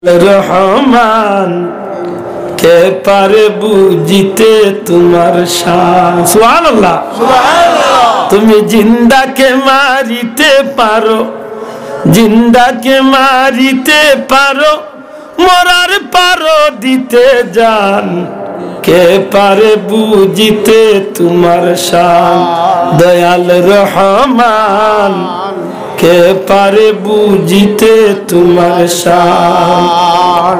রহমান কে পারে বুঝিতে তোমার শান। সুবহানাল্লাহ, তুমি জিন্দাকে মারিতে পারো, জিন্দাকে মারিতে পারো, মরার পারো দিতে জান। কে পারে বুঝিতে তোমার শান। দয়াল রহমান কে পারে বুঝিতে তোমার শান।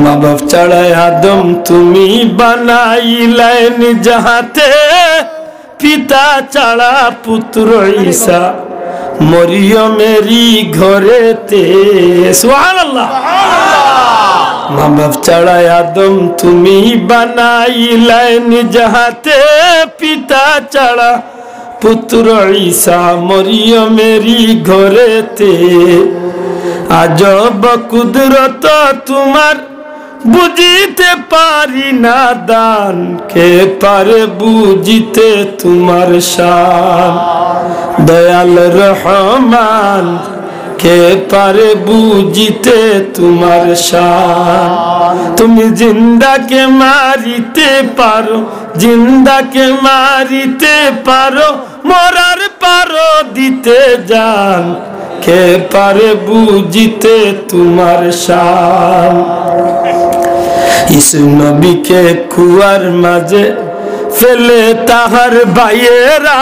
মা বাপ ছাড়াই আদম তুমি বানাইলেন যাহাতে, পিতা ছাড়া পুত্র ঈসা মরিয়মেরই ঘরেতে। সুবহানাল্লাহ। মা বাপ ছাড়াই আদম তুমি বানাইলেন যাহাতে, পিতা ছাড়া পুত্র ঈসা মরিয়মেরই ঘরেতে। আজব কুদরত তোমার বুঝিতে পারি না দান। কে পারে বুঝিতে তোমার শান। দয়াল রহমান কে পারে বুঝিতে তোমার শান। তুমি জিন্দাকে মারিতে পারো, জিন্দাকে মারিতে পারো, মরার পারো দিতে জান। কে পারে বুঝিতে তোমার শান। ইসু নবীকে কুয়ার মাঝে ফেলে তাহার ভাইয়েরা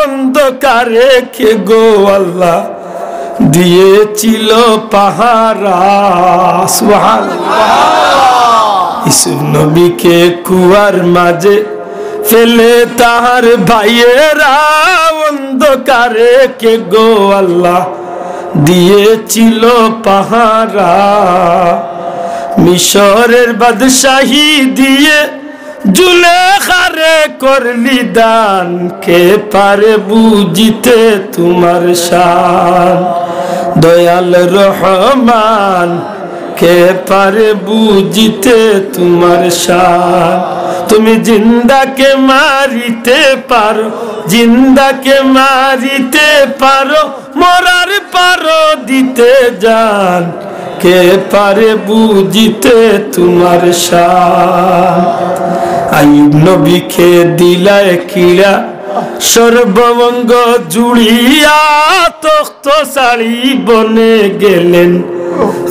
অন্ধকারে কে গো আল্লাহ দিয়েছিল পাহারা। সুবহানাল্লাহ। ইসু নবীকে কুয়ার মাঝে ফেলে তাহার ভাইয়েরা অন্ধকারে কে গো আল্লাহ দিয়েছিল পাহারা। মিশরের বাদশাহী দিয়ে জুলেখারে করলি দান। কে পারে বুঝিতে তোমার শান। দয়াল রহমান কে পারে বুঝিতে তোমার শান। তুমি জিন্দাকে মারিতে পারো, জিন্দাকে মারিতে পারো, মরার পারো দিতে জান। কে পারে বুঝিতে তোমার শান। আইয়ুব নবীকে দিলায় কিড়া সর্বঙ্গ জুড়িয়া, তখ্ত শাড়ি বনে গেলেন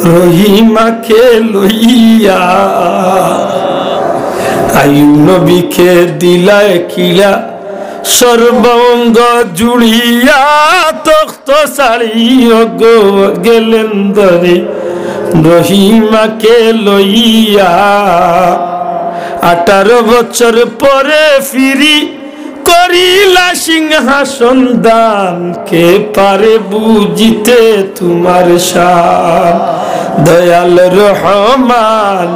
রহিমাকে লইয়া। আইয়ুব নবীকে দিলায় কিড়া সর্বঙ্গ জুড়িয়া, তখ্ত শাড়ি গেলেন ধরে রহিমাকে লইয়া। 18 বছর পরে ফিরি করিলা সিংহাসন দান। কে পারে বুঝিতে তোমার শান। দয়াল রহমান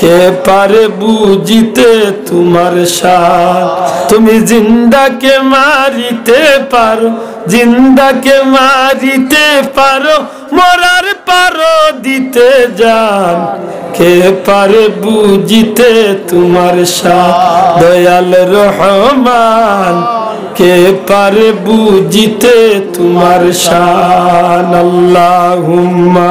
কে পারে বুঝিতে তোমার শান। তুমি জিন্দাকে মারিতে পারো, জিন্দাকে মারিতে পারো, মরার পারো দিতে জান। কে পারে বুঝিতে তোমার শান। দয়াল রহমান কে পারে বুঝিতে তোমার শান। আল্লাহুম্মা